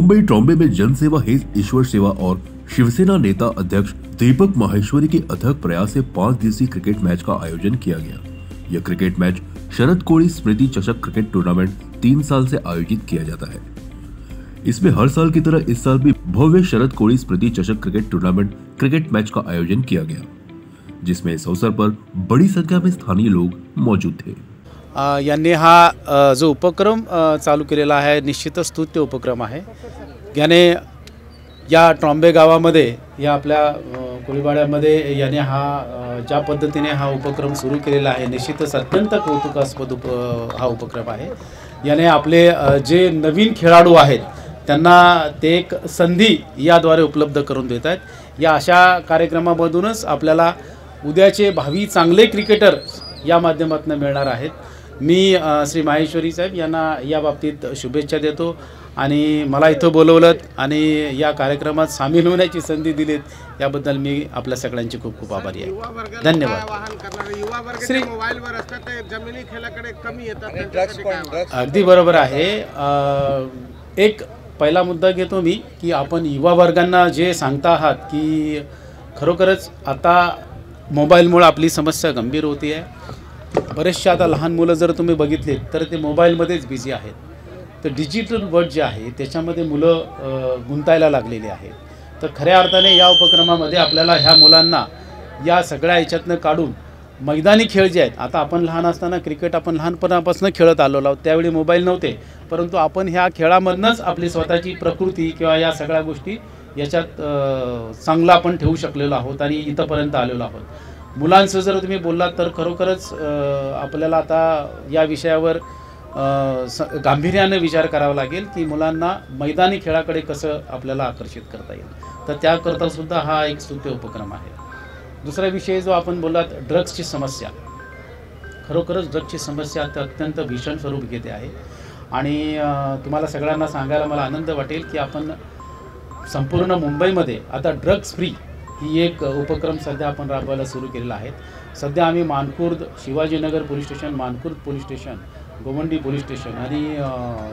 मुंबई ट्रॉम्बे में जनसेवा ही ईश्वर सेवा और शिवसेना नेता अध्यक्ष दीपक माहेश्वरी के अथक प्रयास से 5 दिवसीय क्रिकेट मैच का आयोजन किया गया। यह क्रिकेट मैच शरद कोड़ी स्मृति चषक क्रिकेट टूर्नामेंट 3 साल से आयोजित किया जाता है। इसमें हर साल की तरह इस साल भी भव्य शरद कोड़ी स्मृति चषक क्रिकेट टूर्नामेंट क्रिकेट मैच का आयोजन किया गया, जिसमें इस अवसर पर बड़ी संख्या में स्थानीय लोग मौजूद थे। यांनी हा जो उपक्रम चालू केलेला आहे निश्चितच स्तुत्य उपक्रम आहे। याने या ट्रॉम्बे गावामध्ये या आपल्या कोळीवाड्यामध्ये याने हा ज्या पद्धतीने हा उपक्रम सुरू केलेला आहे निश्चितच अत्यंत कौतुकास्पद हा उपक्रम आहे। याने आपले जे नवीन खेळाडू आहेत त्यांना ते एक संधी याद्वारे उपलब्ध करून देत आहेत। या अशा कार्यक्रमामधूनच आपल्याला उद्याचे भावी चांगले क्रिकेटर या माध्यमातून मिळणार आहेत। मी श्री माहेश्वरी साहेब यांना या बाबतीत शुभेच्छा देतो आणि मला इथं बोलवलं आणि या कार्यक्रमात सामील होण्याची संधी दिलीत याबद्दल मी आपल्या सगळ्यांची खूप खूप आभारी आहे। धन्यवाद। श्री मोबाईलवर असतात ते जमिनी खेळाकडे कमी येतात। अगदी बरोबर आहे। एक पहिला मुद्दा घेतो मी की आपण युवा वर्गांना जे सांगता आहात की खरोखरच आता मोबाईलमुळे आपली समस्या गंभीर होती आहे। बरेचसे आता लहान मुलं जर तुम्ही बघितले तर ते मोबाईलमध्येच बिझी आहेत। तर डिजिटल वर्ल्ड जे आहे त्याच्यामध्ये मुलं गुंतायला लागलेली आहेत। तर खऱ्या अर्थाने या उपक्रमामध्ये आपल्याला ह्या मुलांना या सगळ्या ह्याच्यातनं काढून मैदानी खेळ जे आहेत, आता आपण लहान असताना क्रिकेट आपण लहानपणापासून खेळत आलो आहोत, त्यावेळी मोबाईल नव्हते, परंतु आपण ह्या खेळामधनंच आपली स्वतःची प्रकृती किंवा या सगळ्या गोष्टी याच्यात चांगलं आपण ठेवू शकलेलो आहोत आणि इथपर्यंत आलेलो आहोत। मुलांचं जर तुम्ही बोललात तर खरोखरच आपल्याला आता या विषयावर गांभीर्याने विचार करावा लागेल की मुलांना मैदानी खेळाकडे कसं आपल्याला आकर्षित करता येईल। तर त्याकरता सुद्धा हा एक स्तुत्य उपक्रम आहे। दुसरा विषय जो आपण बोललात ड्रग्सची समस्या, खरोखरच ड्रग्सची समस्या अत्यंत भीषण स्वरूप घेते आहे आणि तुम्हाला सगळ्यांना सांगायला मला आनंद वाटेल की आपण संपूर्ण मुंबईमध्ये आता ड्रग्स फ्री ही एक उपक्रम सध्या आपण राबवायला सुरू केलेला आहे। सध्या आम्ही Mankhurd, Shivajinagar police station, Mankhurd police station, Govandi police station आणि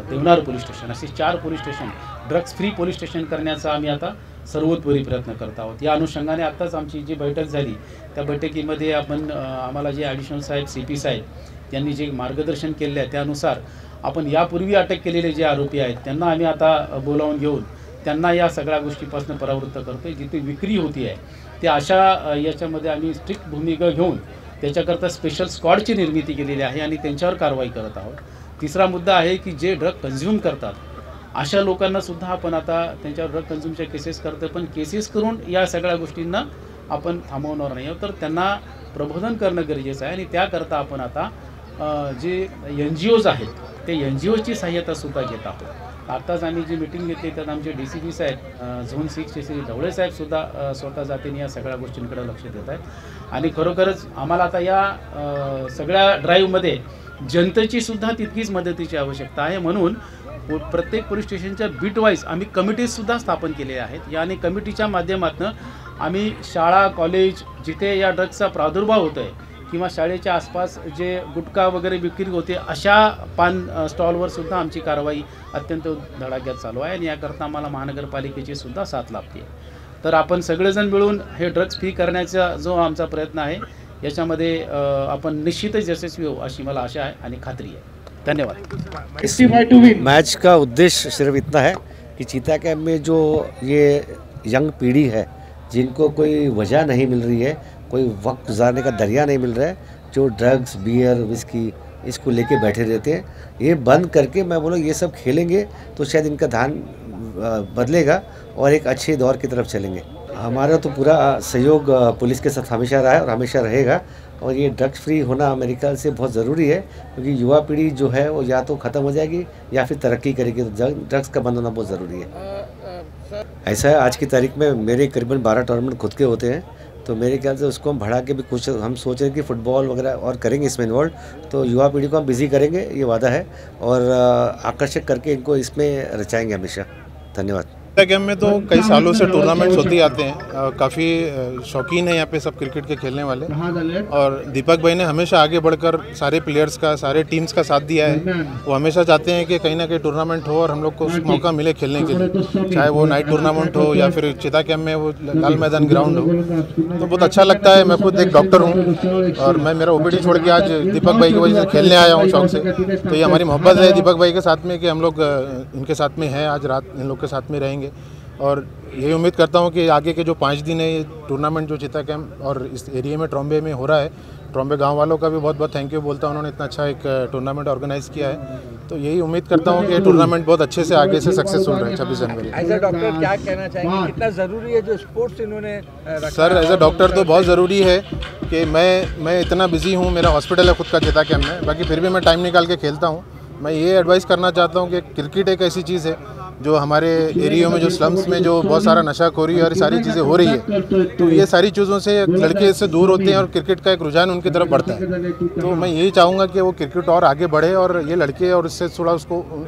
देवनार पोलीस स्टेशन असे 4 police station drugs free police station करण्याचा आम्ही आता सर्वतोपरी प्रयत्न करत आहोत। या अनुषंगाने आत्ताच आमची जी बैठक झाली त्या बैठकीमध्ये आपण आम्हाला जे ॲडिशनल साहेब CP साहेब यांनी जे मार्गदर्शन केले आहे त्यानुसार आपण यापूर्वी अटक केलेले जे आरोपी आहेत त्यांना आम्ही आता बोलावून घेऊन त्यांना या सगळ्या गोष्टीपासून परावृत्त करतोय। जिथे विक्री होती आहे ते अशा याच्यामध्ये आम्ही स्ट्रिक्ट भूमिका घेऊन त्याच्याकरता स्पेशल स्क्वॉडची निर्मिती केलेली आहे आणि त्यांच्यावर कारवाई करत आहोत। तिसरा मुद्दा आहे की जे ड्रग कन्झ्युम करतात अशा लोकांना सुद्धा आपण आता त्यांच्यावर ड्रग कन्झ्युमच्या केसेस करतो, पण केसेस करून या सगळ्या गोष्टींना आपण थांबवणार नाही आहोत। तर त्यांना प्रबोधन करणं गरजेचं आहे आणि त्याकरता आपण आता जे NGOज आहेत ते NGOची सहाय्यता सुद्धा घेत आहोत। आत्ताच आम्ही जी मीटिंग घेतली त्यात आमचे DCP साहेब झोन 6 चे श्री ढवळे साहेब सुद्धा स्वतः जातीने या सगळ्या गोष्टींकडे लक्ष देत आहेत आणि खरोखरच आम्हाला आता या सगळ्या ड्राईव्हमध्ये जनतेची सुद्धा तितकीच मदतीची आवश्यकता आहे। म्हणून प्रत्येक पोलीस स्टेशनच्या बीट वाईज आम्ही कमिटीजसुद्धा स्थापन केले आहेत। या आणि कमिटीच्या माध्यमातून आम्ही शाळा, कॉलेज जिथे या ड्रग्सचा प्रादुर्भाव होतो आहे किंवा शाळेच्या आसपास जे गुटखा वगैरे विक्री होते अशा पान स्टॉलवर सुद्धा आमची कारवाई अत्यंत धडाक्यात चालू आहे आणि याकरता आम्हाला महानगरपालिकेची सुद्धा साथ लाभते। तर आपण सगळेजण मिळून हे ड्रग्स फ्री करण्याचा जो आमचा प्रयत्न आहे याच्यामध्ये आपण निश्चितच यशस्वी होऊ अशी मला आशा आहे आणि खात्री आहे। धन्यवाद। मैच का उद्देश्य सिर्फ इतना है कि चीता कैंप में जो ये यंग पीढ़ी है जिनको कोई वजह नहीं मिल रही है, कोई वक्त गुजारने का दरिया नहीं मिल रहा है, जो ड्रग्स, बियर, विस्की इसको लेके बैठे रहते हैं, ये बंद करके मैं बोलूँ ये सब खेलेंगे तो शायद इनका ध्यान बदलेगा और एक अच्छे दौर की तरफ चलेंगे। हमारा तो पूरा सहयोग पुलिस के साथ हमेशा रहा है और हमेशा रहेगा और ये ड्रग्स फ्री होना मेरे ख्याल से बहुत ज़रूरी है क्योंकि युवा पीढ़ी जो है वो या तो ख़त्म हो जाएगी या फिर तरक्की करेगी। तो ड्रग्स का बंद होना बहुत ज़रूरी है। ऐसा है आज की तारीख में मेरे करीबन 12 टूर्नामेंट खुद के होते हैं, तो मेरे ख्याल से उसको हम बढ़ा के भी कुछ हम सोच रहे हैं कि फुटबॉल वगैरह और करेंगे इसमें इन्वॉल्व, तो युवा पीढ़ी को हम बिज़ी करेंगे ये वादा है और आकर्षक करके इनको इसमें रचाएंगे हमेशा। धन्यवाद। गेम में तो कई सालों से टूर्नामेंट्स होते आते हैं। काफ़ी शौकीन है यहाँ पे सब क्रिकेट के खेलने वाले, और दीपक भाई ने हमेशा आगे बढ़कर सारे प्लेयर्स का, सारे टीम्स का साथ दिया है। वो हमेशा चाहते हैं कि कहीं ना कहीं टूर्नामेंट हो और हम लोग को मौका मिले खेलने के लिए, चाहे वो नाइट टूर्नामेंट हो या फिर चिता कैम्प में वो लाल मैदान ग्राउंड हो। तो बहुत अच्छा लगता है। मैं खुद एक डॉक्टर हूँ और मैं मेरा ओपीडी छोड़ के आज दीपक भाई की वजह से खेलने आया हूँ शौक से। तो ये हमारी मोहब्बत है दीपक भाई के साथ में कि हम लोग इनके साथ में हैं, आज रात इन लोग के साथ में रहेंगे। और यही उम्मीद करता हूं कि आगे के जो 5 दिन है ये टूर्नामेंट जो चिता कैम्प और इस एरिया में ट्रॉम्बे में हो रहा है, ट्रॉम्बे गांव वालों का भी बहुत बहुत थैंक यू बोलता हूं, उन्होंने इतना अच्छा एक टूर्नामेंट ऑर्गेनाइज किया है। तो यही उम्मीद करता हूं कि ये टूर्नामेंट बहुत अच्छे से आगे से सक्सेसफुल रहे 26 जनवरी। एज अ डॉक्टर क्या कहना चाहेंगे, कितना ज़रूरी है जो स्पोर्ट्स इन्होंने सर एज अ डॉक्टर तो बहुत ज़रूरी है कि मैं इतना बिजी हूँ, मेरा हॉस्पिटल है खुद का चिता कैम्प में, बाकी फिर भी मैं टाइम निकाल के खेलता हूँ। मैं ये एडवाइस करना चाहता हूँ कि क्रिकेट एक ऐसी चीज़ है जो हमारे एरिया में, जो स्लम्स में जो बहुत सारा नशाखोरी और सारी चीज़ें हो रही है, तो ये सारी चीज़ों से लड़के इससे दूर होते हैं और क्रिकेट का एक रुझान उनकी तरफ बढ़ता है। तो मैं यही चाहूँगा कि वो क्रिकेट और आगे बढ़े और ये लड़के और इससे थोड़ा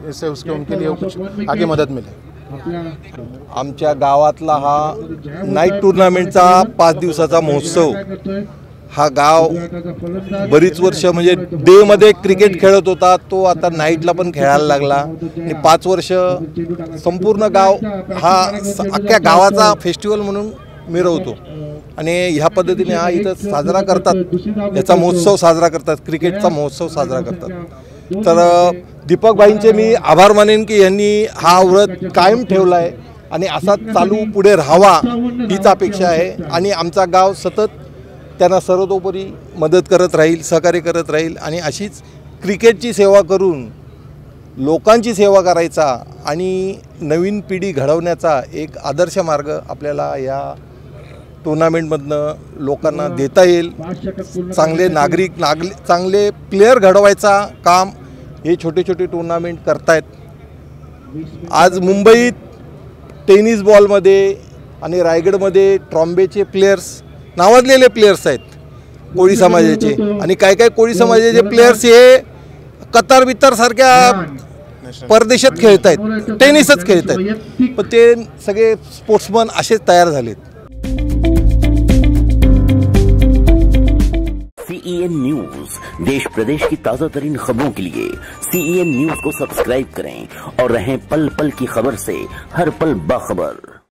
इससे उसके उनके लिए कुछ आगे मदद मिले। आमच्या गावातला हा नाईट टूर्नामेंटचा 5 दिवसाचा महोत्सव, हा गाव बरीच वर्ष म्हणजे डे मध्ये क्रिकेट खेळत होता, तो आता नाईटला पण खेळायला लागला आणि 5 वर्ष संपूर्ण गाव हा अख्ख्या गावाचा फेस्टिवल म्हणून मिरवतो आणि ह्या पद्धतीने हा इथं साजरा करतात, याचा महोत्सव साजरा करतात, क्रिकेटचा महोत्सव साजरा करतात। तर दीपक भाईंचे मी आभार मानेन की यांनी हा व्रत कायम ठेवला आहे आणि असा चालू पुढे राहावा हीच अपेक्षा आहे आणि आमचा गाव सतत त्यांना सर्वतोपरी मदत करत राहील, सहकार्य करत राहील आणि अशीच क्रिकेटची सेवा करून लोकांची सेवा करायचा आणि नवीन पिढी घडवण्याचा एक आदर्श मार्ग आपल्याला या टूर्नामेंटमधनं लोकांना देता येईल। चांगले नागरिक चांगले प्लेयर घडवायचा काम हे छोटे छोटे टूर्नामेंट करतायत। आज मुंबईत टेनिस बॉलमध्ये आणि रायगडमध्ये ट्रॉम्बेचे प्लेयर्स नावाजलेले प्लेयर्स आहेत कोळी समाजाचे, आणि काय काय कोळी समाजाचे प्लेयर्स हे कतार बितार सारख्या परदेशात खेळत आहेत, टेनिसच खेळत आहेत, पण ते सगळे स्पोर्ट्समन असेच तयार झालेत। CEN न्यूज, देश प्रदेश की ताज़ा तरीन खबरों के लिए CEN न्यूज को सब्सक्राइब करें और रहें पल पल की खबर से हर पल बाखबर।